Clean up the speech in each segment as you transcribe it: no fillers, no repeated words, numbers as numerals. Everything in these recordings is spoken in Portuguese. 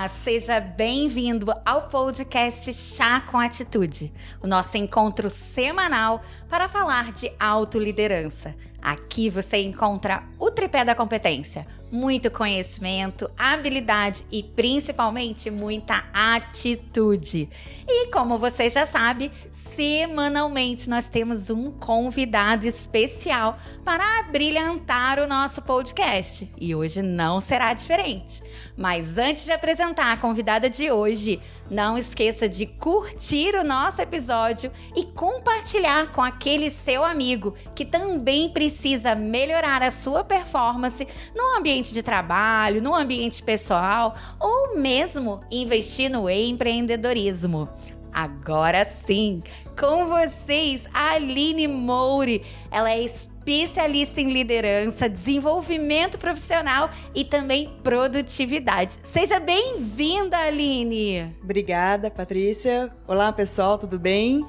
Olá, seja bem-vindo ao podcast Chá com Atitude, o nosso encontro semanal para falar de autoliderança. Aqui você encontra o tripé da competência, muito conhecimento, habilidade e principalmente muita atitude. E como você já sabe, semanalmente nós temos um convidado especial para brilhantar o nosso podcast. E hoje não será diferente. Mas antes de apresentar a convidada de hoje, não esqueça de curtir o nosso episódio e compartilhar com aquele seu amigo que também precisa melhorar a sua performance no ambiente de trabalho, no ambiente pessoal ou mesmo investir no empreendedorismo. Agora sim, com vocês, a Aline Moure. Ela é especialista em liderança, desenvolvimento profissional e também produtividade. Seja bem-vinda, Aline! Obrigada, Patrícia. Olá, pessoal, tudo bem?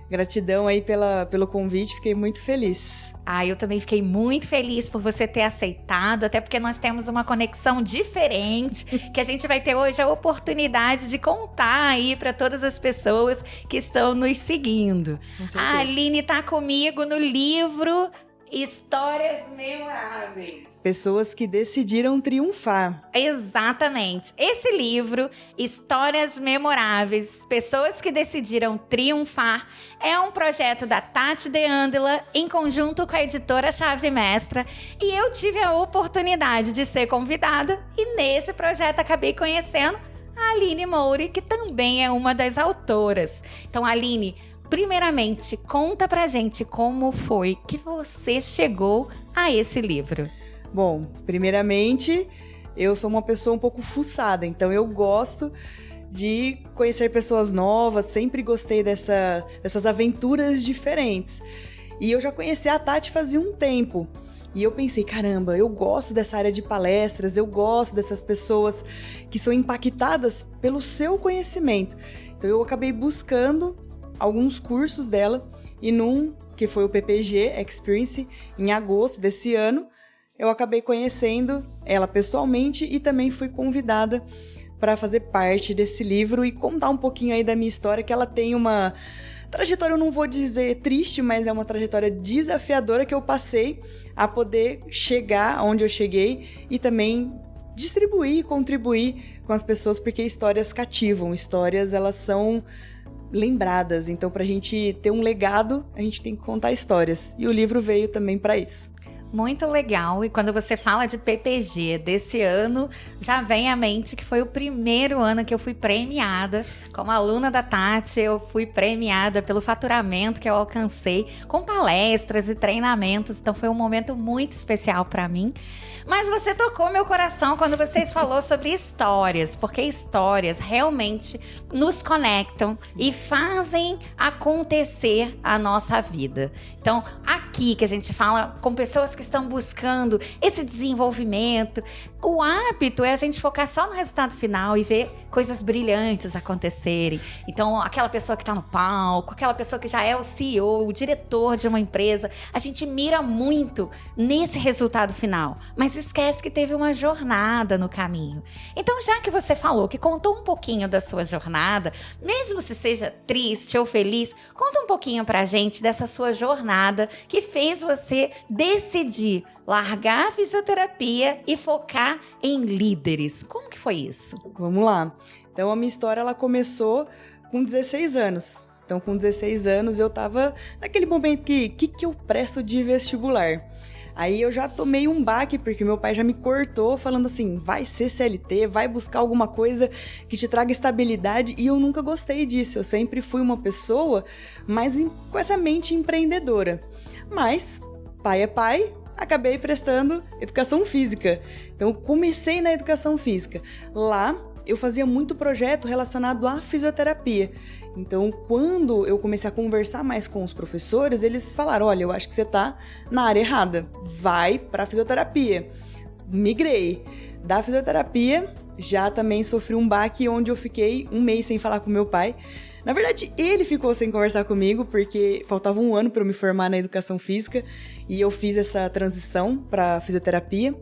Gratidão aí pelo convite, fiquei muito feliz. Eu também fiquei muito feliz por você ter aceitado, até porque nós temos uma conexão diferente, que a gente vai ter hoje a oportunidade de contar aí para todas as pessoas que estão nos seguindo. A Aline está comigo no livro Histórias Memoráveis. Pessoas que decidiram triunfar. Exatamente. Esse livro, Histórias Memoráveis, Pessoas que Decidiram Triunfar, é um projeto da Tati De Andela em conjunto com a editora Chave Mestra. E eu tive a oportunidade de ser convidada e nesse projeto acabei conhecendo a Aline Moure, que também é uma das autoras. Então, Aline, primeiramente, conta pra gente como foi que você chegou a esse livro. Bom, primeiramente, eu sou uma pessoa um pouco fuçada, então eu gosto de conhecer pessoas novas, sempre gostei dessas aventuras diferentes. E eu já conheci a Tati fazia um tempo. E eu pensei, caramba, eu gosto dessa área de palestras, eu gosto dessas pessoas que são impactadas pelo seu conhecimento. Então eu acabei buscando alguns cursos dela e num, que foi o PPG Experience, em agosto desse ano, eu acabei conhecendo ela pessoalmente e também fui convidada para fazer parte desse livro e contar um pouquinho aí da minha história, que ela tem uma trajetória, eu não vou dizer triste, mas é uma trajetória desafiadora que eu passei a poder chegar onde eu cheguei e também distribuir, contribuir com as pessoas, porque histórias cativam, histórias elas são lembradas, então pra gente ter um legado, a gente tem que contar histórias. E o livro veio também para isso. Muito legal, e quando você fala de PPG desse ano, já vem à mente que foi o primeiro ano que eu fui premiada. Como aluna da Tati, eu fui premiada pelo faturamento que eu alcancei com palestras e treinamentos, então foi um momento muito especial para mim. Mas você tocou meu coração quando você falou sobre histórias, porque histórias realmente nos conectam e fazem acontecer a nossa vida. Então, aqui que a gente fala com pessoas que estão buscando esse desenvolvimento, o hábito é a gente focar só no resultado final e ver coisas brilhantes acontecerem. Então, aquela pessoa que está no palco, aquela pessoa que já é o CEO, o diretor de uma empresa, a gente mira muito nesse resultado final, mas esquece que teve uma jornada no caminho. Então, já que você falou que contou um pouquinho da sua jornada, mesmo se seja triste ou feliz, conta um pouquinho pra gente dessa sua jornada que fez você decidir largar a fisioterapia e focar em líderes. Como que foi isso? Vamos lá. Então, a minha história ela começou com 16 anos. Então, com 16 anos, eu tava naquele momento que eu presto de vestibular? Aí eu já tomei um baque, porque meu pai já me cortou, falando assim, vai ser CLT, vai buscar alguma coisa que te traga estabilidade, e eu nunca gostei disso. Eu sempre fui uma pessoa mais com essa mente empreendedora. Mas, pai é pai, acabei prestando educação física. Então, eu comecei na educação física. Lá, eu fazia muito projeto relacionado à fisioterapia. Então, quando eu comecei a conversar mais com os professores, eles falaram, olha, eu acho que você tá na área errada, vai pra fisioterapia. Migrei. Da fisioterapia, já também sofri um baque onde eu fiquei um mês sem falar com meu pai. Na verdade, ele ficou sem conversar comigo, porque faltava um ano para eu me formar na educação física, e eu fiz essa transição para fisioterapia.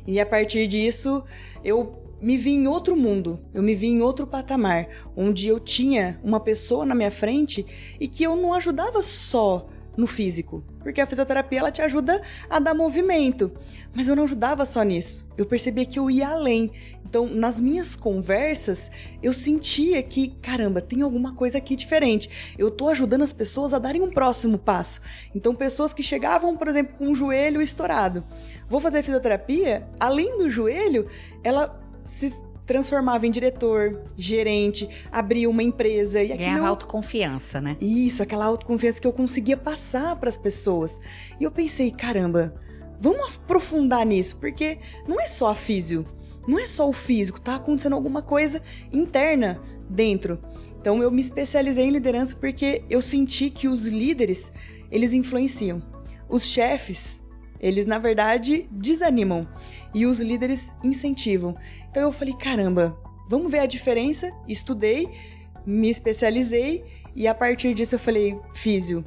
E a partir disso, eu me vi em outro mundo, eu me vi em outro patamar, onde eu tinha uma pessoa na minha frente e que eu não ajudava só no físico, porque a fisioterapia ela te ajuda a dar movimento, mas eu não ajudava só nisso, eu percebia que eu ia além. Então, nas minhas conversas, eu sentia que, caramba, tem alguma coisa aqui diferente. Eu tô ajudando as pessoas a darem um próximo passo. Então, pessoas que chegavam, por exemplo, com o joelho estourado. Vou fazer fisioterapia, além do joelho, ela se transformava em diretor, gerente, abria uma empresa. E ganhava autoconfiança, né? Isso, aquela autoconfiança que eu conseguia passar para as pessoas. E eu pensei, caramba, vamos aprofundar nisso, porque não é só a físio. Não é só o físico, tá acontecendo alguma coisa interna dentro. Então eu me especializei em liderança porque eu senti que os líderes, eles influenciam. Os chefes, eles na verdade desanimam e os líderes incentivam. Então eu falei, caramba, vamos ver a diferença? Estudei, me especializei e a partir disso eu falei, físio,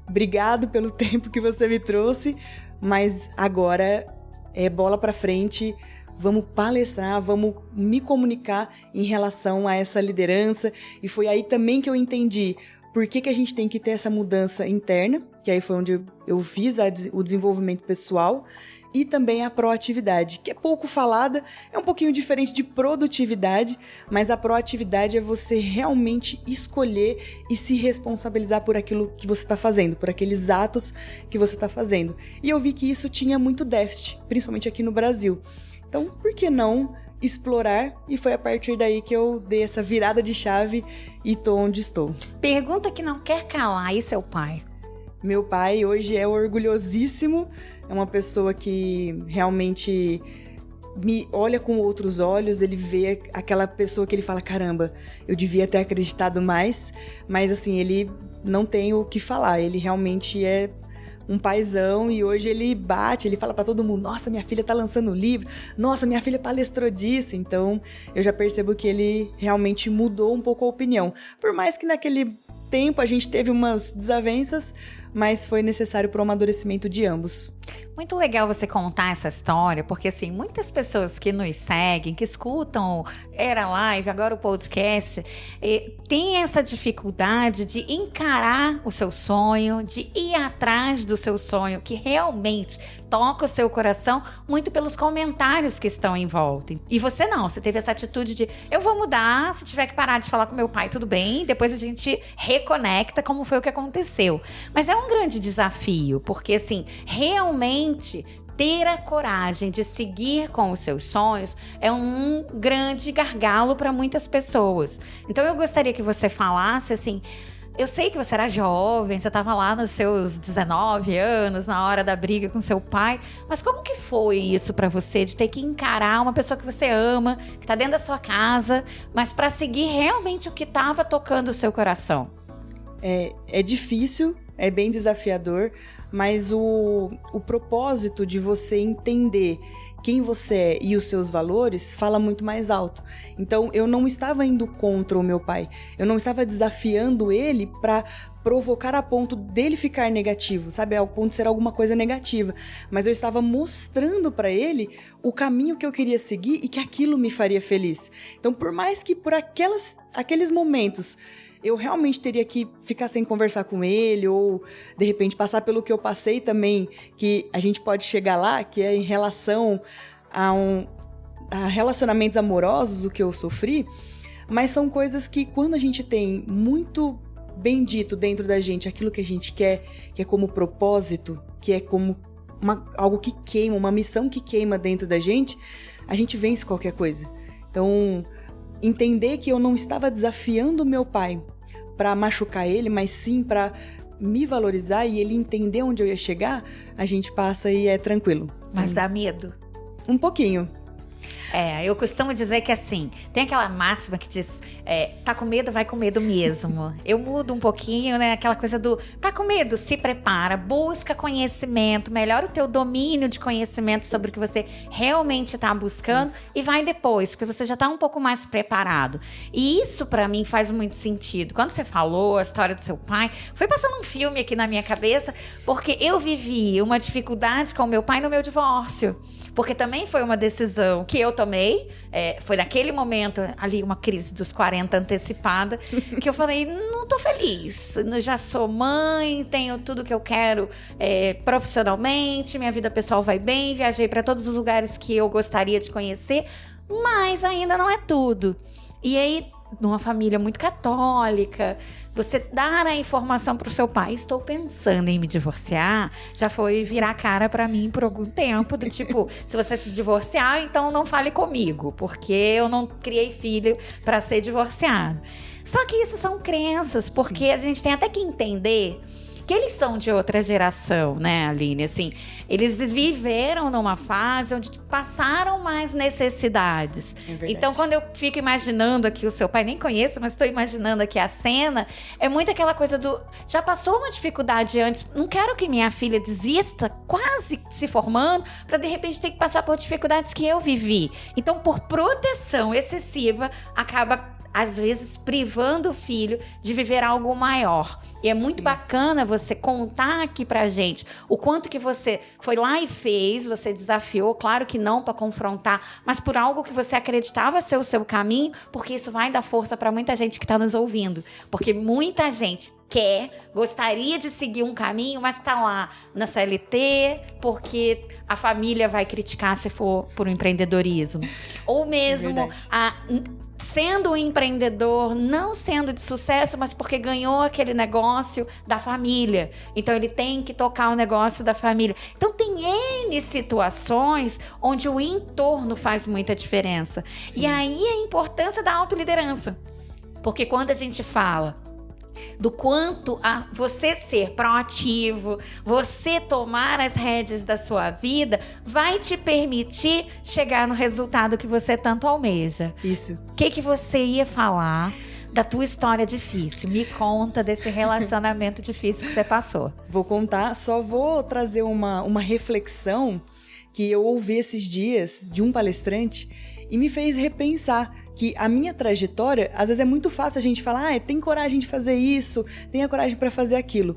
obrigado pelo tempo que você me trouxe, mas agora é bola pra frente. Vamos palestrar, vamos me comunicar em relação a essa liderança. E foi aí também que eu entendi por que a gente tem que ter essa mudança interna, que aí foi onde eu fiz o desenvolvimento pessoal, e também a proatividade, que é pouco falada, é um pouquinho diferente de produtividade, mas a proatividade é você realmente escolher e se responsabilizar por aquilo que você está fazendo, por aqueles atos que você está fazendo. E eu vi que isso tinha muito déficit, principalmente aqui no Brasil. Então, por que não explorar? E foi a partir daí que eu dei essa virada de chave e tô onde estou. Pergunta que não quer calar, e seu pai? Meu pai hoje é orgulhosíssimo, é uma pessoa que realmente me olha com outros olhos, ele vê aquela pessoa que ele fala, caramba, eu devia ter acreditado mais, mas assim, ele não tem o que falar, ele realmente é um paizão e hoje ele bate, ele fala pra todo mundo, nossa, minha filha tá lançando um livro, nossa, minha filha palestrou disso, então eu já percebo que ele realmente mudou um pouco a opinião. Por mais que naquele tempo a gente teve umas desavenças, mas foi necessário para o amadurecimento de ambos. Muito legal você contar essa história, porque assim, muitas pessoas que nos seguem, que escutam Era Live, agora o podcast, têm essa dificuldade de encarar o seu sonho, de ir atrás do seu sonho, que realmente toca o seu coração, muito pelos comentários que estão em volta. E você não, você teve essa atitude de, eu vou mudar, se tiver que parar de falar com meu pai, tudo bem, depois a gente reconecta como foi o que aconteceu. Mas é um grande desafio, porque assim, realmente ter a coragem de seguir com os seus sonhos é um grande gargalo para muitas pessoas. Então eu gostaria que você falasse assim, eu sei que você era jovem, você estava lá nos seus 19 anos, na hora da briga com seu pai, mas como que foi isso para você, de ter que encarar uma pessoa que você ama, que está dentro da sua casa, mas para seguir realmente o que estava tocando o seu coração? É difícil, é bem desafiador, mas o propósito de você entender quem você é e os seus valores fala muito mais alto. Então, eu não estava indo contra o meu pai. Eu não estava desafiando ele para provocar a ponto dele ficar negativo, sabe? Ao ponto de ser alguma coisa negativa. Mas eu estava mostrando para ele o caminho que eu queria seguir e que aquilo me faria feliz. Então, por mais que por aqueles momentos eu realmente teria que ficar sem conversar com ele ou, de repente, passar pelo que eu passei também, que a gente pode chegar lá, que é em relação a relacionamentos amorosos, o que eu sofri, mas são coisas que, quando a gente tem muito bem dito dentro da gente aquilo que a gente quer, que é como propósito, que é como algo que queima, uma missão que queima dentro da gente, a gente vence qualquer coisa. Então, entender que eu não estava desafiando o meu pai para machucar ele, mas sim para me valorizar e ele entender onde eu ia chegar, a gente passa e é tranquilo. Mas dá medo? Um pouquinho. Eu costumo dizer que assim, tem aquela máxima que diz, tá com medo, vai com medo mesmo. Eu mudo um pouquinho, né? Aquela coisa do, tá com medo, se prepara, busca conhecimento, melhora o teu domínio de conhecimento sobre o que você realmente tá buscando. Isso. E vai depois, porque você já tá um pouco mais preparado. E isso pra mim faz muito sentido. Quando você falou a história do seu pai, foi passando um filme aqui na minha cabeça, porque eu vivi uma dificuldade com o meu pai no meu divórcio. Porque também foi uma decisão que eu tomei, foi naquele momento ali, uma crise dos 40 antecipada, que eu falei, não tô feliz, eu já sou mãe, tenho tudo que eu quero profissionalmente, minha vida pessoal vai bem, viajei para todos os lugares que eu gostaria de conhecer, mas ainda não é tudo. E aí, numa família muito católica, você dar a informação pro seu pai, estou pensando em me divorciar, já foi virar a cara pra mim por algum tempo, do tipo, se você se divorciar, então não fale comigo, porque eu não criei filho pra ser divorciado. Só que isso são crenças, porque a gente tem até que entender que eles são de outra geração, né, Aline? Assim, eles viveram numa fase onde passaram mais necessidades. Então, quando eu fico imaginando aqui o seu pai, nem conheço, mas estou imaginando aqui a cena, é muito aquela coisa do... Já passou uma dificuldade antes, não quero que minha filha desista, quase se formando, para de repente ter que passar por dificuldades que eu vivi. Então, por proteção excessiva, acaba às vezes privando o filho de viver algo maior. E é muito bacana você contar aqui pra gente o quanto que você foi lá e fez, você desafiou, claro que não para confrontar, mas por algo que você acreditava ser o seu caminho, porque isso vai dar força para muita gente que tá nos ouvindo. Porque muita gente gostaria de seguir um caminho, mas tá lá na CLT, porque a família vai criticar se for por um empreendedorismo. Ou mesmo sendo um empreendedor, não sendo de sucesso, mas porque ganhou aquele negócio da família. Então, ele tem que tocar o negócio da família. Então, tem N situações onde o entorno faz muita diferença. Sim. E aí, a importância da autoliderança. Porque quando a gente fala do quanto a você ser proativo, você tomar as rédeas da sua vida, vai te permitir chegar no resultado que você tanto almeja. Isso. O que você ia falar da tua história difícil? Me conta desse relacionamento difícil que você passou. Vou contar, só vou trazer uma reflexão que eu ouvi esses dias de um palestrante e me fez repensar que a minha trajetória, às vezes é muito fácil a gente falar, tem coragem de fazer isso, tem a coragem para fazer aquilo.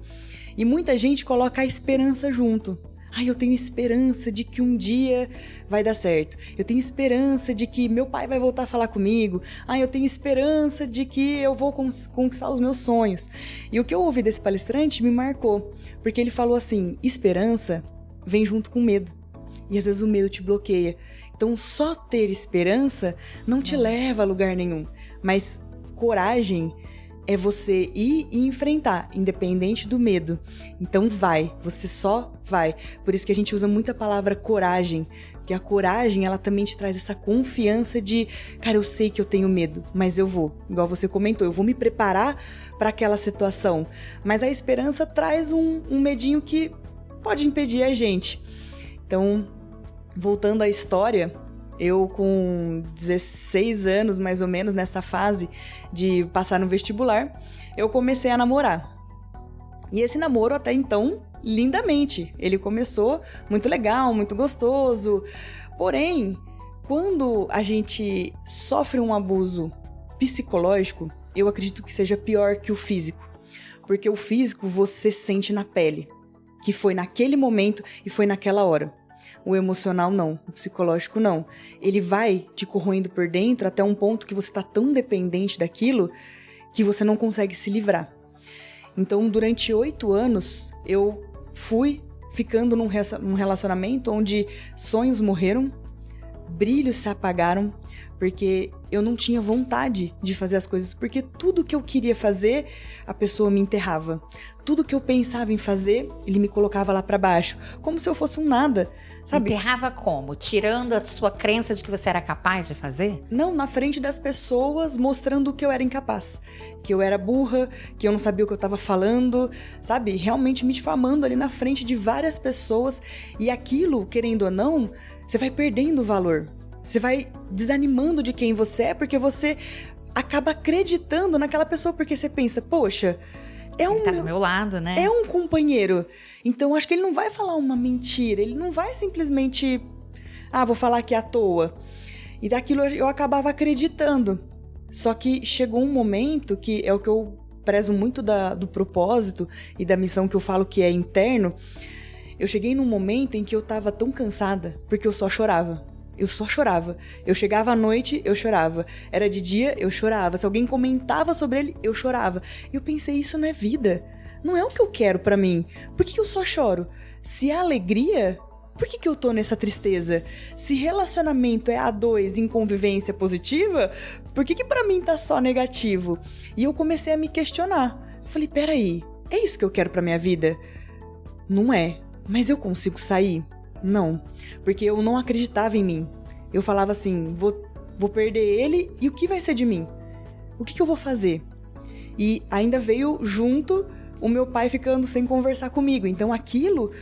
E muita gente coloca a esperança junto. Eu tenho esperança de que um dia vai dar certo. Eu tenho esperança de que meu pai vai voltar a falar comigo. Eu tenho esperança de que eu vou conquistar os meus sonhos. E o que eu ouvi desse palestrante me marcou, porque ele falou assim, esperança vem junto com medo. E às vezes o medo te bloqueia. Então, só ter esperança não te leva a lugar nenhum. Mas coragem é você ir e enfrentar, independente do medo. Então, você só vai. Por isso que a gente usa muito a palavra coragem. Porque a coragem, ela também te traz essa confiança de, cara, eu sei que eu tenho medo, mas eu vou. Igual você comentou, eu vou me preparar para aquela situação. Mas a esperança traz um medinho que pode impedir a gente. Então, voltando à história, eu com 16 anos, mais ou menos, nessa fase de passar no vestibular, eu comecei a namorar. E esse namoro, até então, lindamente. Ele começou muito legal, muito gostoso. Porém, quando a gente sofre um abuso psicológico, eu acredito que seja pior que o físico. Porque o físico você sente na pele, que foi naquele momento e foi naquela hora. O emocional não, o psicológico não. Ele vai te corroendo por dentro até um ponto que você está tão dependente daquilo que você não consegue se livrar. Então, durante 8 anos, eu fui ficando num relacionamento onde sonhos morreram, brilhos se apagaram, porque eu não tinha vontade de fazer as coisas, porque tudo que eu queria fazer, a pessoa me enterrava. Tudo que eu pensava em fazer, ele me colocava lá para baixo, como se eu fosse um nada. Sabe? Enterrava como? Tirando a sua crença de que você era capaz de fazer? Não, na frente das pessoas, mostrando que eu era incapaz. Que eu era burra, que eu não sabia o que eu tava falando, sabe? Realmente me difamando ali na frente de várias pessoas. E aquilo, querendo ou não, você vai perdendo o valor. Você vai desanimando de quem você é, porque você acaba acreditando naquela pessoa, porque você pensa, poxa, ele tá do meu lado, né? É um companheiro. Então, acho que ele não vai falar uma mentira. Ele não vai simplesmente... vou falar aqui à toa. E daquilo eu acabava acreditando. Só que chegou um momento que é o que eu prezo muito do propósito e da missão que eu falo que é interno. Eu cheguei num momento em que eu tava tão cansada, porque eu só chorava. Eu só chorava. Eu chegava à noite, eu chorava. Era de dia, eu chorava. Se alguém comentava sobre ele, eu chorava. E eu pensei, isso não é vida. Não é o que eu quero pra mim. Por que eu só choro? Se é alegria, por que eu tô nessa tristeza? Se relacionamento é A2 em convivência positiva, por que pra mim tá só negativo? E eu comecei a me questionar. Eu falei, peraí, é isso que eu quero pra minha vida? Não é. Mas eu consigo sair? Não, porque eu não acreditava em mim. Eu falava assim, vou perder ele e o que vai ser de mim? O que eu vou fazer? E ainda veio junto o meu pai ficando sem conversar comigo. Então aquilo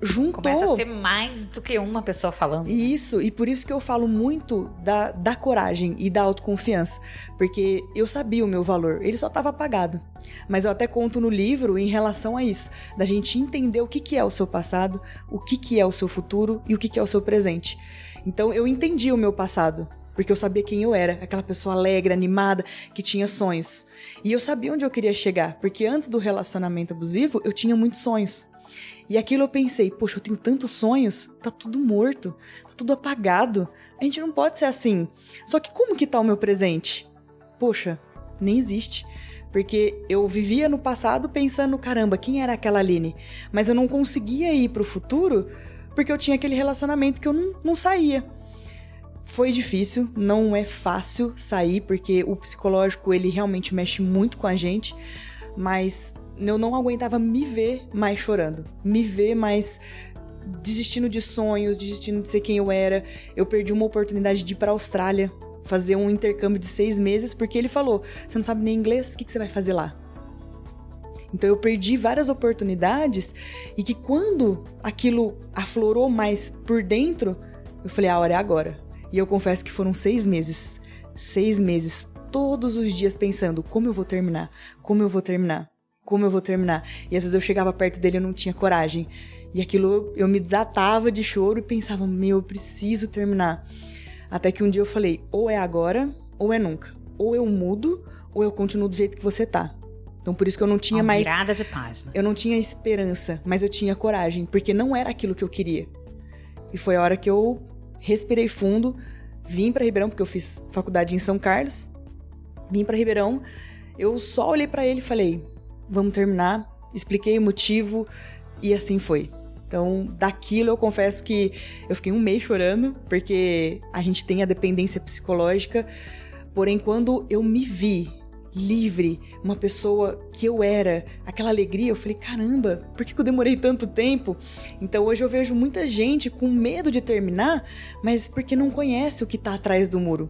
juntou. Começa a ser mais do que uma pessoa falando. Isso, e por isso que eu falo muito da coragem e da autoconfiança. Porque eu sabia o meu valor, ele só estava apagado. Mas eu até conto no livro em relação a isso, da gente entender o que é o seu passado, o que é o seu futuro e o que é o seu presente. Então eu entendi o meu passado, porque eu sabia quem eu era, aquela pessoa alegre, animada, que tinha sonhos. E eu sabia onde eu queria chegar, porque antes do relacionamento abusivo, eu tinha muitos sonhos. E aquilo eu pensei, poxa, eu tenho tantos sonhos, tá tudo morto, tá tudo apagado. A gente não pode ser assim. Só que como que tá o meu presente? Poxa, nem existe. Porque eu vivia no passado pensando, caramba, quem era aquela Aline? Mas eu não conseguia ir pro futuro porque eu tinha aquele relacionamento que eu não saía. Foi difícil, não é fácil sair, porque o psicológico, ele realmente mexe muito com a gente, mas eu não aguentava me ver mais chorando, me ver mais desistindo de sonhos, desistindo de ser quem eu era. Eu perdi uma oportunidade de ir pra Austrália, fazer um intercâmbio de 6 meses, porque ele falou, você não sabe nem inglês, o que você vai fazer lá? Então eu perdi várias oportunidades e que quando aquilo aflorou mais por dentro, eu falei, a hora é agora. E eu confesso que foram 6 meses. 6 meses, todos os dias pensando, como eu vou terminar? Como eu vou terminar? Como eu vou terminar? E às vezes eu chegava perto dele e eu não tinha coragem. E aquilo eu me desatava de choro e pensava, meu, eu preciso terminar. Até que um dia eu falei, ou é agora, ou é nunca. Ou eu mudo, ou eu continuo do jeito que você tá. Então por isso que eu não tinha mais... virada de página. Eu não tinha esperança, mas eu tinha coragem, porque não era aquilo que eu queria. E foi a hora que eu respirei fundo, vim pra Ribeirão, porque eu fiz faculdade em São Carlos. Vim pra Ribeirão, eu só olhei pra ele e falei, vamos terminar. Expliquei o motivo e assim foi. Então, daquilo eu confesso que eu fiquei um mês chorando, porque a gente tem a dependência psicológica. Porém, quando eu me vi livre, uma pessoa que eu era, aquela alegria, eu falei, caramba, por que eu demorei tanto tempo? Então, hoje eu vejo muita gente com medo de terminar, mas porque não conhece o que está atrás do muro.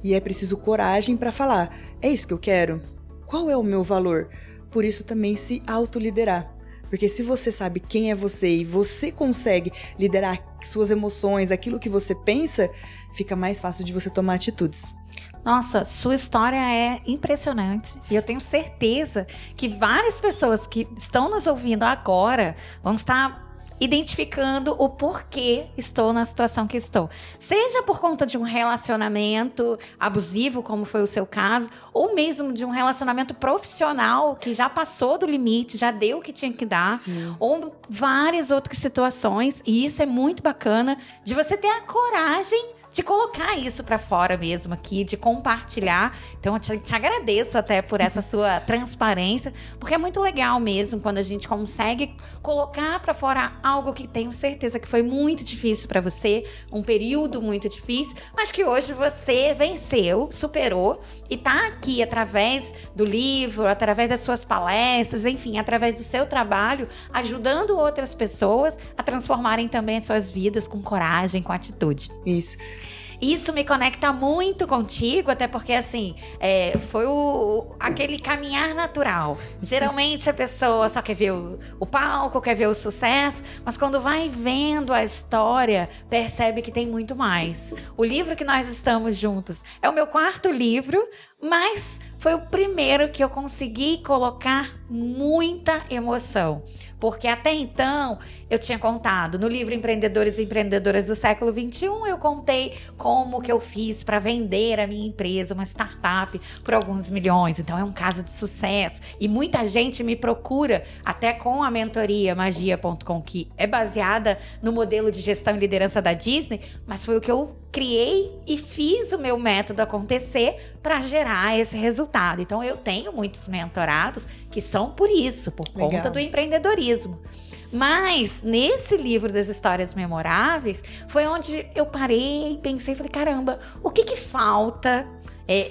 E é preciso coragem para falar, é isso que eu quero? Qual é o meu valor? Por isso também se autoliderar. Porque se você sabe quem é você e você consegue liderar suas emoções, aquilo que você pensa, fica mais fácil de você tomar atitudes. Nossa, sua história é impressionante. E eu tenho certeza que várias pessoas que estão nos ouvindo agora vão estar identificando o porquê estou na situação que estou. Seja por conta de um relacionamento abusivo, como foi o seu caso, ou mesmo de um relacionamento profissional que já passou do limite, já deu o que tinha que dar, Sim. ou várias outras situações. E isso é muito bacana de você ter a coragem de colocar isso pra fora mesmo aqui, de compartilhar. Então eu te agradeço até por essa sua transparência, porque é muito legal mesmo quando a gente consegue colocar pra fora algo que tenho certeza que foi muito difícil pra você, um período muito difícil, mas que hoje você venceu, superou e tá aqui através do livro, através das suas palestras, enfim, através do seu trabalho, ajudando outras pessoas a transformarem também as suas vidas com coragem, com atitude. Isso. Isso me conecta muito contigo, até porque, assim, foi aquele caminhar natural. Geralmente a pessoa só quer ver o palco, quer ver o sucesso, mas quando vai vendo a história, percebe que tem muito mais. O livro que nós estamos juntos é o meu 4º livro, Mas foi o primeiro que eu consegui colocar muita emoção. Porque até então, eu tinha contado no livro Empreendedores e Empreendedoras do Século XXI, eu contei como que eu fiz para vender a minha empresa, uma startup, por alguns milhões. Então, é um caso de sucesso. E muita gente me procura, até com a mentoria magia.com, que é baseada no modelo de gestão e liderança da Disney, mas foi o que eu criei e fiz o meu método acontecer para gerar esse resultado. Então, eu tenho muitos mentorados que são por isso, por conta do empreendedorismo. Mas, nesse livro das histórias memoráveis, foi onde eu parei e pensei, falei, caramba, o que falta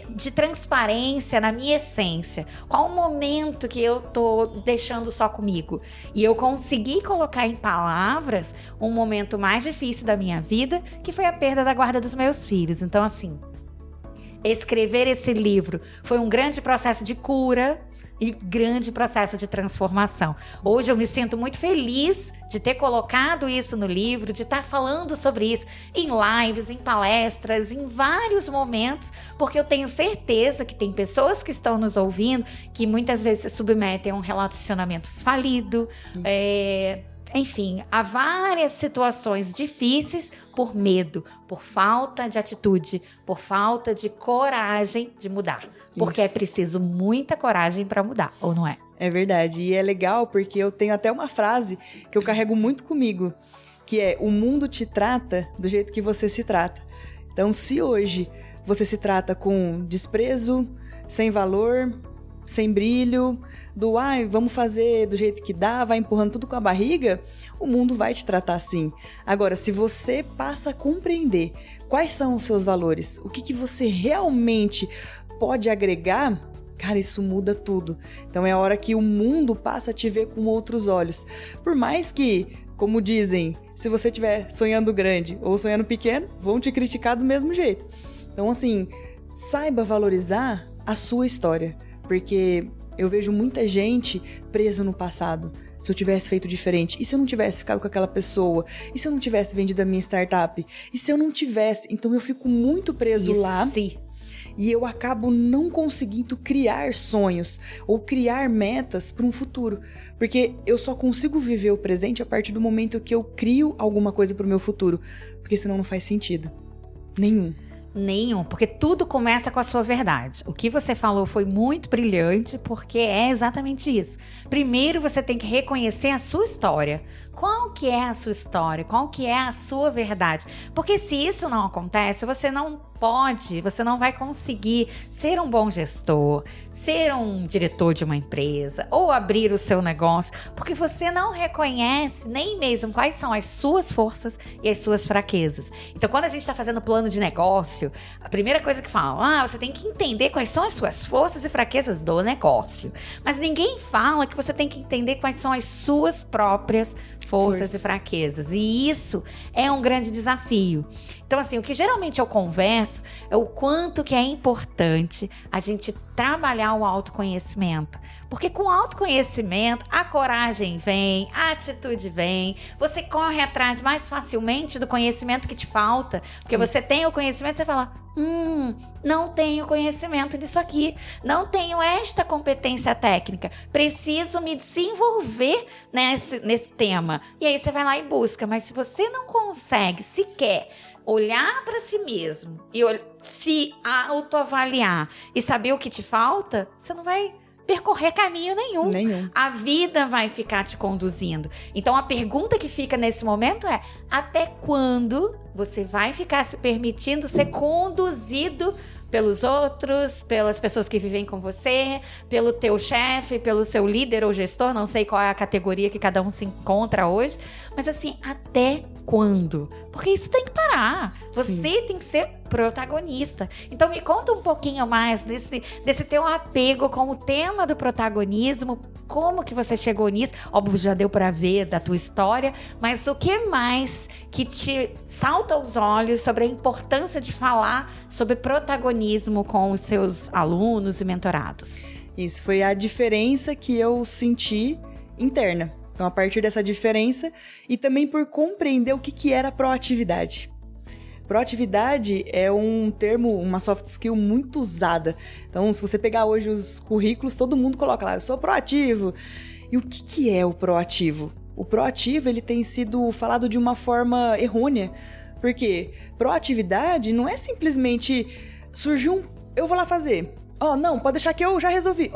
de transparência na minha essência? Qual o momento que eu tô deixando só comigo? E eu consegui colocar em palavras um momento mais difícil da minha vida, que foi a perda da guarda dos meus filhos. Então, assim, escrever esse livro foi um grande processo de cura e grande processo de transformação. Hoje eu me sinto muito feliz de ter colocado isso no livro, de estar falando sobre isso em lives, em palestras, em vários momentos, porque eu tenho certeza que tem pessoas que estão nos ouvindo que muitas vezes se submetem a um relacionamento falido, enfim, há várias situações difíceis por medo, por falta de atitude, por falta de coragem de mudar. Porque é preciso muita coragem para mudar, ou não é? É verdade. E é legal porque eu tenho até uma frase que eu carrego muito comigo, que é: o mundo te trata do jeito que você se trata. Então, se hoje você se trata com desprezo, sem valor, sem brilho, vamos fazer do jeito que dá, vai empurrando tudo com a barriga, o mundo vai te tratar assim. Agora, se você passa a compreender quais são os seus valores, o que você realmente pode agregar, cara, isso muda tudo. Então é a hora que o mundo passa a te ver com outros olhos. Por mais que, como dizem, se você estiver sonhando grande ou sonhando pequeno, vão te criticar do mesmo jeito. Então, assim, saiba valorizar a sua história, porque eu vejo muita gente presa no passado. Se eu tivesse feito diferente, e se eu não tivesse ficado com aquela pessoa, e se eu não tivesse vendido a minha startup, e se eu não tivesse, então eu fico muito preso lá. E eu acabo não conseguindo criar sonhos ou criar metas para um futuro. Porque eu só consigo viver o presente a partir do momento que eu crio alguma coisa para o meu futuro. Porque senão não faz sentido. Nenhum, porque tudo começa com a sua verdade. O que você falou foi muito brilhante, porque é exatamente isso. Primeiro você tem que reconhecer a sua história. Qual que é a sua história? Qual que é a sua verdade? Porque se isso não acontece, você não vai conseguir ser um bom gestor, ser um diretor de uma empresa ou abrir o seu negócio, porque você não reconhece nem mesmo quais são as suas forças e as suas fraquezas. Então, quando a gente está fazendo plano de negócio, a primeira coisa que fala, você tem que entender quais são as suas forças e fraquezas do negócio. Mas ninguém fala que você tem que entender quais são as suas próprias forças e fraquezas. E isso é um grande desafio. Então, assim, o que geralmente eu converso é o quanto que é importante a gente trabalhar o autoconhecimento. Porque com o autoconhecimento, a coragem vem, a atitude vem, você corre atrás mais facilmente do conhecimento que te falta. Porque você tem o conhecimento, você fala, não tenho conhecimento disso aqui, não tenho esta competência técnica, preciso me desenvolver nesse tema. E aí você vai lá e busca, mas se você não consegue sequer olhar para si mesmo e se autoavaliar e saber o que te falta, você não vai percorrer caminho nenhum. A vida vai ficar te conduzindo. Então a pergunta que fica nesse momento é: até quando você vai ficar se permitindo ser conduzido pelos outros, pelas pessoas que vivem com você, pelo teu chefe, pelo seu líder ou gestor, não sei qual é a categoria que cada um se encontra hoje, mas assim, até quando? Porque isso tem que parar. Você tem que ser protagonista. Então me conta um pouquinho mais desse teu apego com o tema do protagonismo, como que você chegou nisso? Óbvio, já deu para ver da tua história, mas o que mais que te salta aos olhos sobre a importância de falar sobre protagonismo com os seus alunos e mentorados? Isso foi a diferença que eu senti interna. Então, a partir dessa diferença e também por compreender o que era proatividade. Proatividade é um termo, uma soft skill muito usada. Então, se você pegar hoje os currículos, todo mundo coloca lá, eu sou proativo. E o que é o proativo? O proativo, ele tem sido falado de uma forma errônea. Porque proatividade não é simplesmente surgiu eu vou lá fazer. Não, pode deixar que eu já resolvi.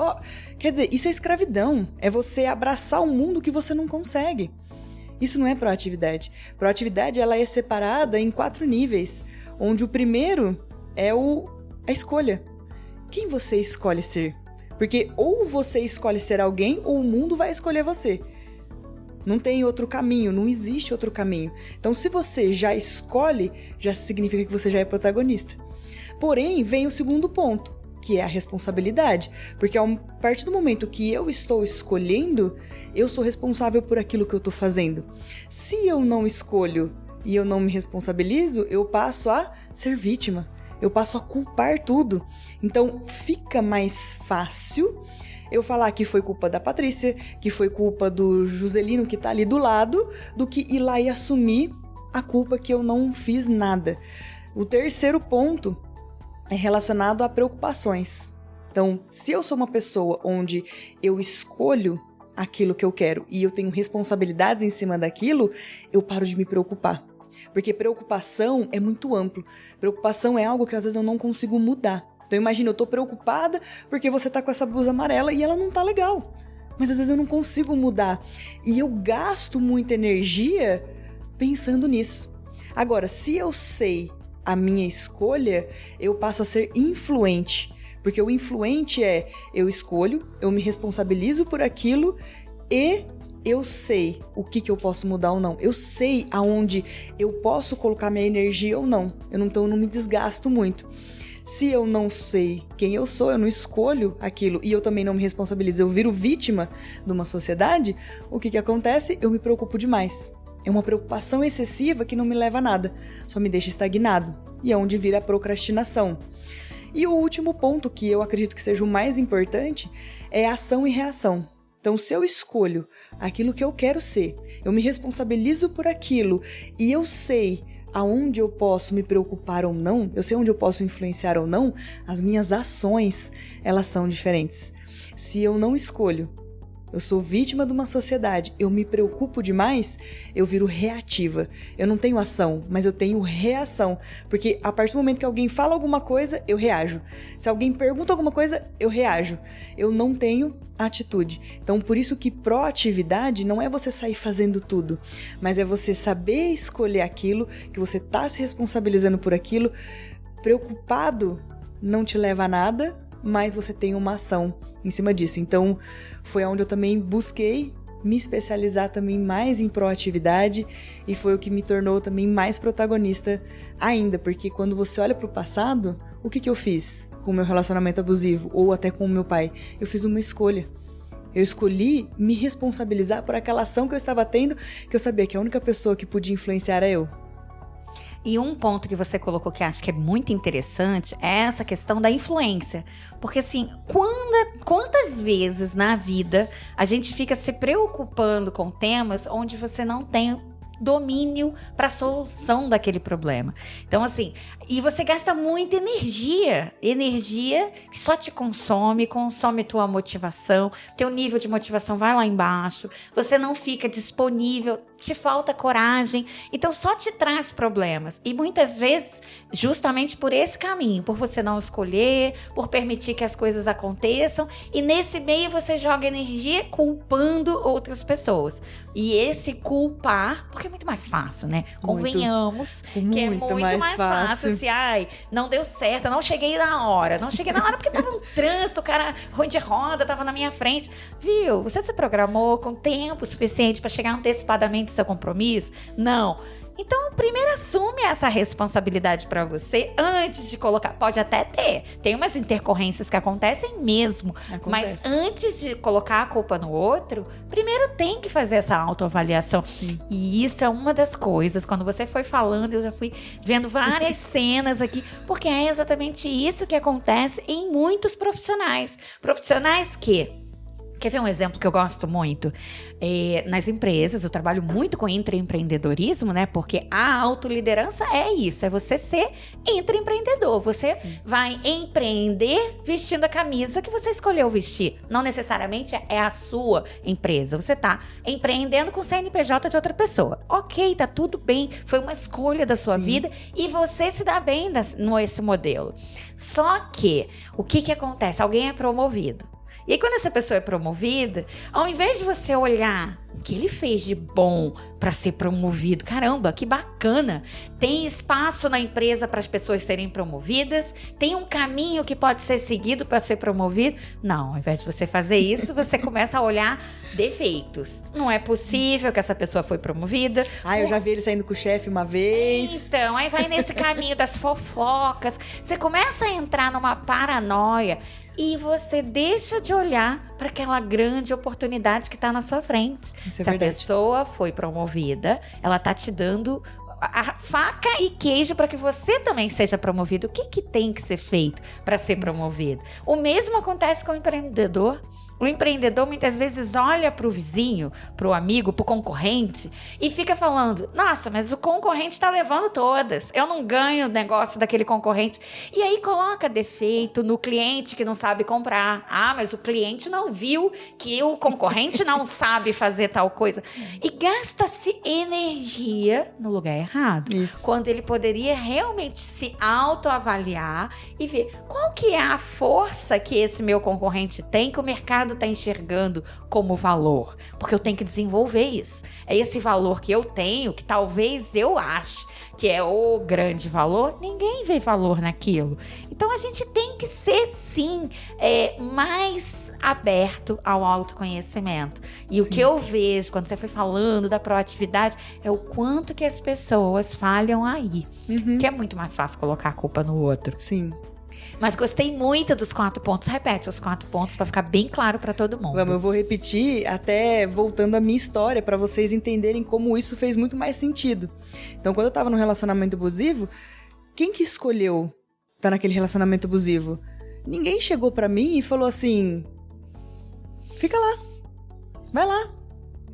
Quer dizer, isso é escravidão. É você abraçar um mundo que você não consegue. Isso não é proatividade. Proatividade, ela é separada em 4 níveis, onde o primeiro é a escolha. Quem você escolhe ser? Porque ou você escolhe ser alguém, ou o mundo vai escolher você. Não tem outro caminho, não existe outro caminho. Então, se você já escolhe, já significa que você já é protagonista. Porém, vem o segundo ponto, que é a responsabilidade. Porque a partir do momento que eu estou escolhendo, eu sou responsável por aquilo que eu estou fazendo. Se eu não escolho e eu não me responsabilizo, eu passo a ser vítima. Eu passo a culpar tudo. Então, fica mais fácil eu falar que foi culpa da Patrícia, que foi culpa do Joselino que tá ali do lado, do que ir lá e assumir a culpa que eu não fiz nada. O terceiro ponto é relacionado a preocupações. Então, se eu sou uma pessoa onde eu escolho aquilo que eu quero e eu tenho responsabilidades em cima daquilo, eu paro de me preocupar. Porque preocupação é muito amplo. Preocupação é algo que às vezes eu não consigo mudar. Então imagina, eu tô preocupada porque você tá com essa blusa amarela e ela não tá legal. Mas às vezes eu não consigo mudar. E eu gasto muita energia pensando nisso. Agora, se eu sei a minha escolha, eu passo a ser influente. Porque o influente é, eu escolho, eu me responsabilizo por aquilo e eu sei o que eu posso mudar ou não. Eu sei aonde eu posso colocar minha energia ou não. Então eu não me desgasto muito. Se eu não sei quem eu sou, eu não escolho aquilo e eu também não me responsabilizo, eu viro vítima de uma sociedade, o que acontece? Eu me preocupo demais. É uma preocupação excessiva que não me leva a nada, só me deixa estagnado. E é onde vira a procrastinação. E o último ponto, que eu acredito que seja o mais importante, é ação e reação. Então, se eu escolho aquilo que eu quero ser, eu me responsabilizo por aquilo e eu sei aonde eu posso me preocupar ou não, eu sei onde eu posso influenciar ou não, as minhas ações, elas são diferentes. Se eu não escolho, eu sou vítima de uma sociedade, eu me preocupo demais, eu viro reativa. Eu não tenho ação, mas eu tenho reação. Porque a partir do momento que alguém fala alguma coisa, eu reajo. Se alguém pergunta alguma coisa, eu reajo. Eu não tenho atitude. Então, por isso que proatividade não é você sair fazendo tudo, mas é você saber escolher aquilo, que você está se responsabilizando por aquilo. Preocupado não te leva a nada, mas você tem uma ação em cima disso. Então, foi onde eu também busquei me especializar também mais em proatividade e foi o que me tornou também mais protagonista ainda, porque quando você olha para o passado, o que eu fiz com o meu relacionamento abusivo ou até com o meu pai? Eu fiz uma escolha. Eu escolhi me responsabilizar por aquela ação que eu estava tendo, que eu sabia que a única pessoa que podia influenciar era eu. E um ponto que você colocou que acho que é muito interessante é essa questão da influência. Porque assim, quantas vezes na vida a gente fica se preocupando com temas onde você não tem domínio para a solução daquele problema. Então assim, e você gasta muita energia que só te consome tua motivação, teu nível de motivação vai lá embaixo, você não fica disponível, te falta coragem, então só te traz problemas. E muitas vezes, justamente por esse caminho, por você não escolher, por permitir que as coisas aconteçam, e nesse meio você joga energia culpando outras pessoas. E esse culpar, porque é muito mais fácil, né? Convenhamos que é muito mais fácil. Se, não deu certo, não cheguei na hora porque tava um trânsito, o cara ruim de roda, tava na minha frente. Viu? Você se programou com tempo suficiente para chegar antecipadamente no seu compromisso? Não. Então, primeiro assume essa responsabilidade para você antes de colocar. Pode até tem umas intercorrências que acontecem mesmo. Mas antes de colocar a culpa no outro, primeiro tem que fazer essa autoavaliação. Sim. E isso é uma das coisas. Quando você foi falando, eu já fui vendo várias cenas aqui, porque é exatamente isso que acontece em muitos profissionais. Profissionais que Quer ver um exemplo que eu gosto muito? Nas empresas, eu trabalho muito com intraempreendedorismo, né? Porque a autoliderança é isso, é você ser intraempreendedor. Você vai empreender vestindo a camisa que você escolheu vestir. Não necessariamente é a sua empresa. Você tá empreendendo com o CNPJ de outra pessoa. Ok, tá tudo bem. Foi uma escolha da sua vida e você se dá bem nesse modelo. Só que, o que acontece? Alguém é promovido. E aí, quando essa pessoa é promovida, ao invés de você olhar o que ele fez de bom para ser promovido, caramba, que bacana, tem espaço na empresa para as pessoas serem promovidas, tem um caminho que pode ser seguido para ser promovido. Não, ao invés de você fazer isso, você começa a olhar defeitos. Não é possível que essa pessoa foi promovida. Eu já vi ele saindo com o chefe uma vez. Então, aí vai nesse caminho das fofocas. Você começa a entrar numa paranoia e você deixa de olhar para aquela grande oportunidade que está na sua frente. Isso é Se verdade. a pessoa foi promovida, ela tá te dando a faca e queijo para que você também seja promovido. O que tem que ser feito para ser promovido? O mesmo acontece com o empreendedor. O empreendedor muitas vezes olha para o vizinho, para o amigo, para o concorrente e fica falando: nossa, mas o concorrente está levando todas, eu não ganho o negócio daquele concorrente. E aí coloca defeito no cliente que não sabe comprar. Mas o cliente não viu que o concorrente não sabe fazer tal coisa. E gasta-se energia no lugar errado. Isso. Quando ele poderia realmente se autoavaliar e ver qual que é a força que esse meu concorrente tem, que o mercado está enxergando como valor, porque eu tenho que desenvolver isso. É esse valor que eu tenho, que talvez eu ache que é o grande valor, ninguém vê valor naquilo. Então a gente tem que ser, sim, mais aberto ao autoconhecimento. E o que eu vejo, quando você foi falando da proatividade, é o quanto que as pessoas falham aí. Que é muito mais fácil colocar a culpa no outro. Sim. Mas gostei muito dos 4 pontos. Repete os 4 pontos para ficar bem claro para todo mundo. Vamos, eu vou repetir até voltando à minha história para vocês entenderem como isso fez muito mais sentido. Então, quando eu tava no relacionamento abusivo, quem que escolheu estar naquele relacionamento abusivo? Ninguém chegou para mim e falou assim: fica lá, vai lá,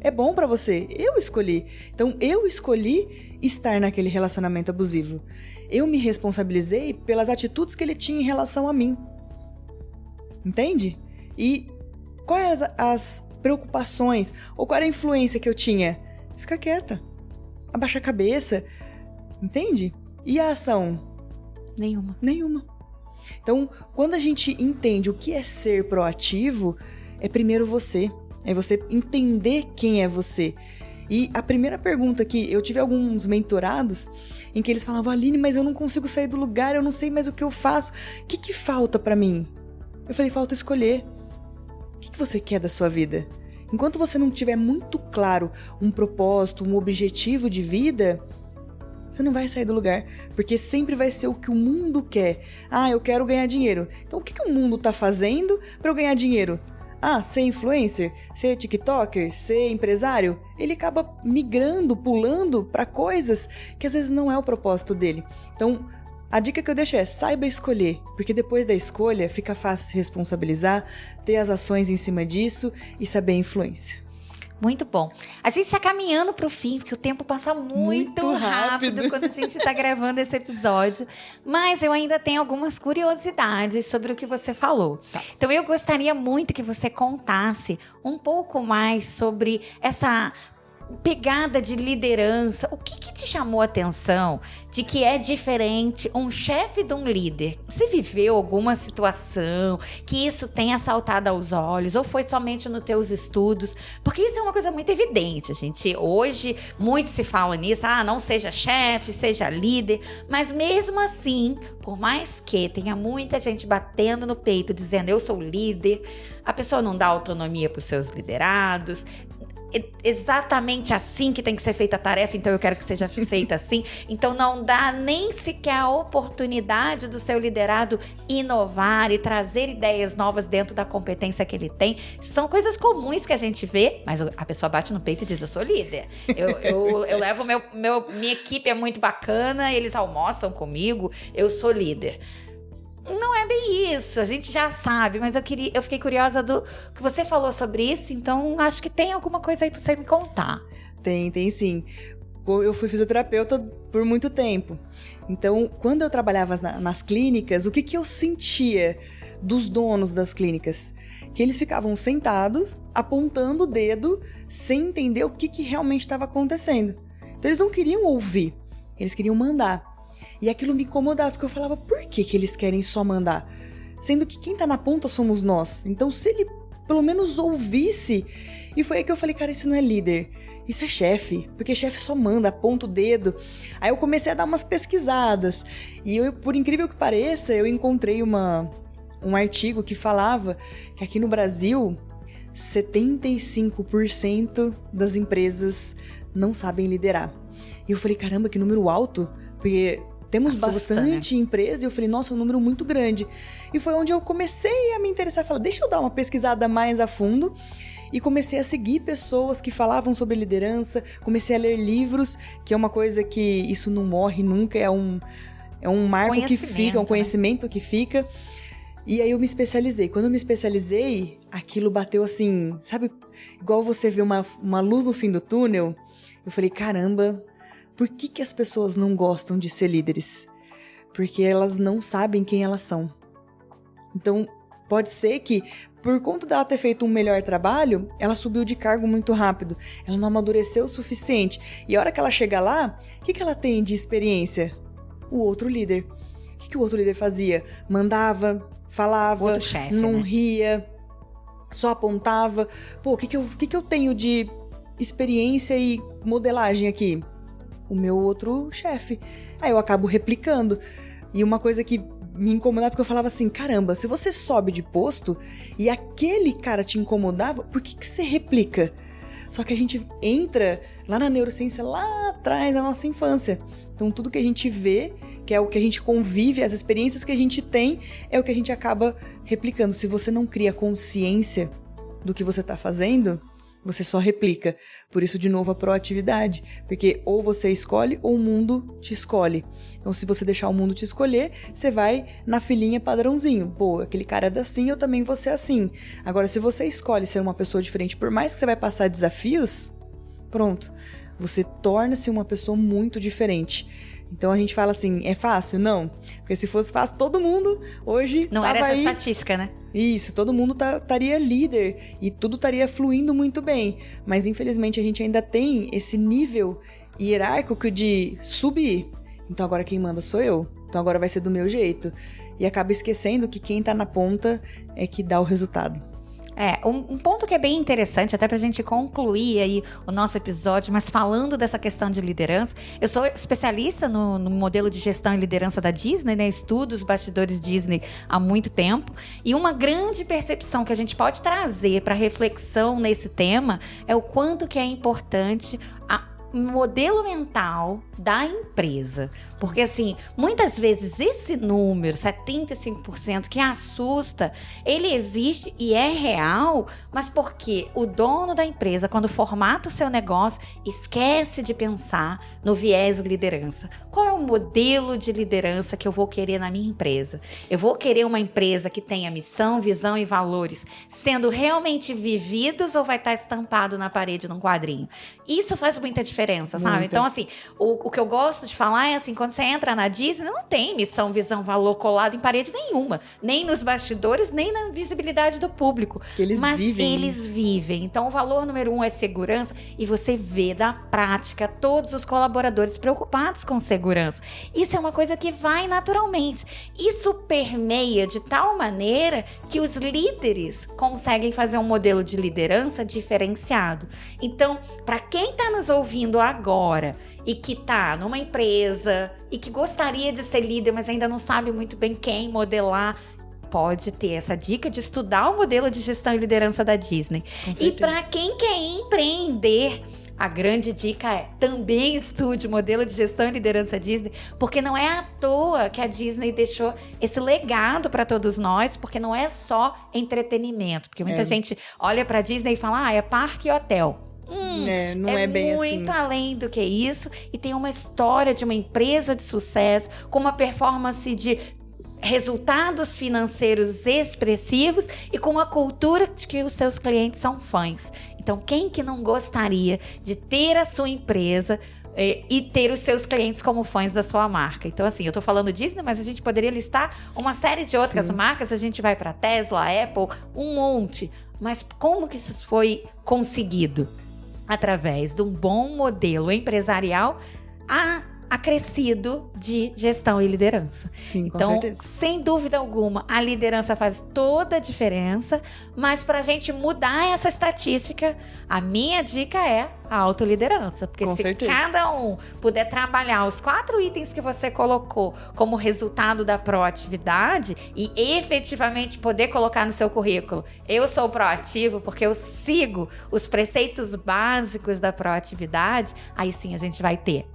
é bom para você. Eu escolhi. Então, eu escolhi estar naquele relacionamento abusivo. Eu me responsabilizei pelas atitudes que ele tinha em relação a mim. Entende? E quais eram as preocupações ou qual era a influência que eu tinha? Ficar quieta, abaixar a cabeça, entende? E a ação? Nenhuma. Então, quando a gente entende o que é ser proativo, é primeiro você. É você entender quem é você. E a primeira pergunta que eu tive alguns mentorados em que eles falavam: Aline, mas eu não consigo sair do lugar, eu não sei mais o que eu faço. O que falta pra mim? Eu falei: falta escolher. O que você quer da sua vida? Enquanto você não tiver muito claro um propósito, um objetivo de vida, você não vai sair do lugar, porque sempre vai ser o que o mundo quer. Eu quero ganhar dinheiro. Então o que o mundo tá fazendo pra eu ganhar dinheiro? Ser influencer, ser tiktoker, ser empresário, ele acaba migrando, pulando para coisas que às vezes não é o propósito dele. Então, a dica que eu deixo é: saiba escolher, porque depois da escolha fica fácil se responsabilizar, ter as ações em cima disso e saber a influência. Muito bom. A gente está caminhando para o fim, porque o tempo passa muito rápido quando a gente está gravando esse episódio. Mas eu ainda tenho algumas curiosidades sobre o que você falou. Então, eu gostaria muito que você contasse um pouco mais sobre essa pegada de liderança. O que te chamou a atenção de que é diferente um chefe de um líder? Você viveu alguma situação que isso tenha saltado aos olhos, ou foi somente nos teus estudos? Porque isso é uma coisa muito evidente, gente. Hoje, muito se fala nisso. Não seja chefe, seja líder. Mas mesmo assim, por mais que tenha muita gente batendo no peito, dizendo: eu sou líder, a pessoa não dá autonomia para os seus liderados. Exatamente assim que tem que ser feita a tarefa, então eu quero que seja feita assim. Então não dá nem sequer a oportunidade do seu liderado inovar e trazer ideias novas dentro da competência que ele tem. São coisas comuns que a gente vê, mas a pessoa bate no peito e diz: eu sou líder, eu levo minha equipe é muito bacana, eles almoçam comigo, eu sou líder. Não é bem isso, a gente já sabe, mas eu fiquei curiosa do que você falou sobre isso, então acho que tem alguma coisa aí pra você me contar. Tem sim. Eu fui fisioterapeuta por muito tempo. Então, quando eu trabalhava nas clínicas, o que eu sentia dos donos das clínicas? Que eles ficavam sentados, apontando o dedo, sem entender o que realmente estava acontecendo. Então, eles não queriam ouvir, eles queriam mandar. E aquilo me incomodava, porque eu falava, por que eles querem só mandar? Sendo que quem tá na ponta somos nós. Então, se ele pelo menos ouvisse... E foi aí que eu falei, cara, isso não é líder, isso é chefe. Porque chefe só manda, aponta o dedo. Aí eu comecei a dar umas pesquisadas. E eu, por incrível que pareça, eu encontrei um artigo que falava que aqui no Brasil, 75% das empresas não sabem liderar. E eu falei, caramba, que número alto, porque temos bastante empresa. E eu falei, nossa, é um número muito grande. E foi onde eu comecei a me interessar, falar, deixa eu dar uma pesquisada mais a fundo. E comecei a seguir pessoas que falavam sobre liderança, comecei a ler livros, que é uma coisa que isso não morre nunca, é um marco que fica, é um conhecimento que fica. E aí eu me especializei. Quando eu me especializei, aquilo bateu assim, sabe? Igual você vê uma luz no fim do túnel. Eu falei, caramba, por que as pessoas não gostam de ser líderes? Porque elas não sabem quem elas são. Então, pode ser que, por conta dela ter feito um melhor trabalho, ela subiu de cargo muito rápido. Ela não amadureceu o suficiente. E a hora que ela chega lá, o que ela tem de experiência? O outro líder. O que o outro líder fazia? Mandava, falava, outro chefe, não ria, só apontava. Pô, o que eu tenho de experiência e modelagem aqui? O meu outro chefe. Aí eu acabo replicando. E uma coisa que me incomodava, porque eu falava assim, caramba, se você sobe de posto e aquele cara te incomodava, por que você replica? Só que a gente entra lá na neurociência, lá atrás da nossa infância. Então tudo que a gente vê, que é o que a gente convive, as experiências que a gente tem, é o que a gente acaba replicando. Se você não cria consciência do que você está fazendo, você só replica. Por isso, de novo, a proatividade. Porque ou você escolhe ou o mundo te escolhe. Então, se você deixar o mundo te escolher, você vai na filinha padrãozinho. Pô, aquele cara é assim, eu também vou ser assim. Agora, se você escolhe ser uma pessoa diferente, por mais que você vai passar desafios, pronto. Você torna-se uma pessoa muito diferente. Então a gente fala assim, é fácil? Não. Porque se fosse fácil, todo mundo hoje não era essa estatística, né? Isso, todo mundo estaria líder e tudo estaria fluindo muito bem. Mas infelizmente a gente ainda tem esse nível hierárquico de subir. Então agora quem manda sou eu. Então agora vai ser do meu jeito. E acaba esquecendo que quem tá na ponta é que dá o resultado. Um ponto que é bem interessante, até pra gente concluir aí o nosso episódio, mas falando dessa questão de liderança, eu sou especialista no modelo de gestão e liderança da Disney, né? Estudo os bastidores Disney há muito tempo, e uma grande percepção que a gente pode trazer para reflexão nesse tema é o quanto que é importante o modelo mental da empresa. Porque, assim, muitas vezes esse número, 75%, que assusta, ele existe e é real, mas porque o dono da empresa, quando formata o seu negócio, esquece de pensar no viés de liderança. Qual é o modelo de liderança que eu vou querer na minha empresa? Eu vou querer uma empresa que tenha missão, visão e valores sendo realmente vividos, ou vai estar estampado na parede num quadrinho? Isso faz muita diferença, sabe? Então, assim, o que eu gosto de falar é assim, quando você entra na Disney, não tem missão, visão, valor colado em parede nenhuma. Nem nos bastidores, nem na visibilidade do público. Mas eles vivem. Então, o valor número 1 é segurança, e você vê na prática todos os colaboradores preocupados com segurança. Isso é uma coisa que vai naturalmente. Isso permeia de tal maneira que os líderes conseguem fazer um modelo de liderança diferenciado. Então, para quem está nos ouvindo agora e que está numa empresa e que gostaria de ser líder, mas ainda não sabe muito bem quem modelar, pode ter essa dica de estudar o modelo de gestão e liderança da Disney. E para quem quer empreender, a grande dica é também estude o modelo de gestão e liderança Disney, porque não é à toa que a Disney deixou esse legado para todos nós, porque não é só entretenimento. Porque muita gente olha para a Disney e fala, é parque e hotel. Não é bem assim. Muito além do que isso, e tem uma história de uma empresa de sucesso, com uma performance de resultados financeiros expressivos e com uma cultura de que os seus clientes são fãs. Então, quem que não gostaria de ter a sua empresa e ter os seus clientes como fãs da sua marca? Então, assim, eu tô falando Disney, mas a gente poderia listar uma série de outras marcas. A gente vai para Tesla, Apple, um monte. Mas como que isso foi conseguido? Através de um bom modelo empresarial acrescido de gestão e liderança. Sim, com então, certeza. Sem dúvida alguma, a liderança faz toda a diferença, mas para a gente mudar essa estatística, a minha dica é a autoliderança. Porque com se certeza. cada um puder trabalhar os 4 itens que você colocou como resultado da proatividade e efetivamente poder colocar no seu currículo, eu sou proativo porque eu sigo os preceitos básicos da proatividade, aí sim a gente vai ter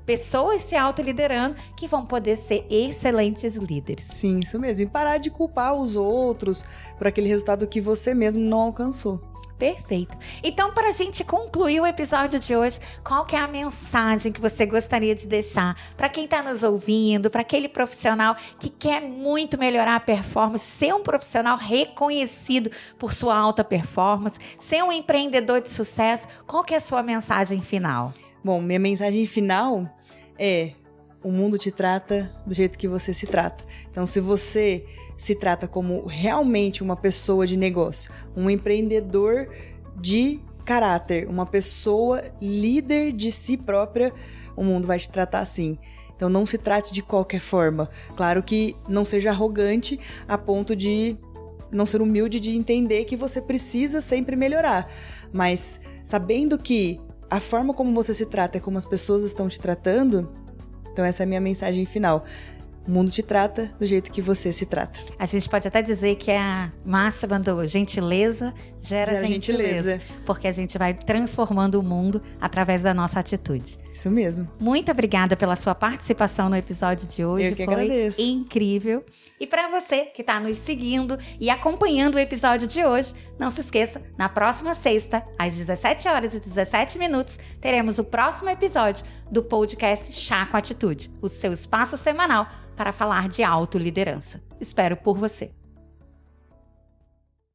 pessoas se autoliderando que vão poder ser excelentes líderes. Sim, isso mesmo. E parar de culpar os outros por aquele resultado que você mesmo não alcançou. Perfeito. Então, para a gente concluir o episódio de hoje, qual que é a mensagem que você gostaria de deixar para quem está nos ouvindo, para aquele profissional que quer muito melhorar a performance, ser um profissional reconhecido por sua alta performance, ser um empreendedor de sucesso? Qual que é a sua mensagem final? Bom, minha mensagem final é: o mundo te trata do jeito que você se trata. Então, se você se trata como realmente uma pessoa de negócio, um empreendedor de caráter, uma pessoa líder de si própria, o mundo vai te tratar assim. Então, não se trate de qualquer forma. Claro que não seja arrogante a ponto de não ser humilde, de entender que você precisa sempre melhorar. Mas sabendo que a forma como você se trata é como as pessoas estão te tratando, então essa é a minha mensagem final. O mundo te trata do jeito que você se trata. A gente pode até dizer que é a máxima do gentileza gera gentileza. Porque a gente vai transformando o mundo através da nossa atitude. Isso mesmo. Muito obrigada pela sua participação no episódio de hoje. Eu que agradeço. Foi incrível. E para você que está nos seguindo e acompanhando o episódio de hoje, não se esqueça, na próxima sexta, às 17h17, teremos o próximo episódio do podcast Chá com Atitude, o seu espaço semanal para falar de autoliderança. Espero por você.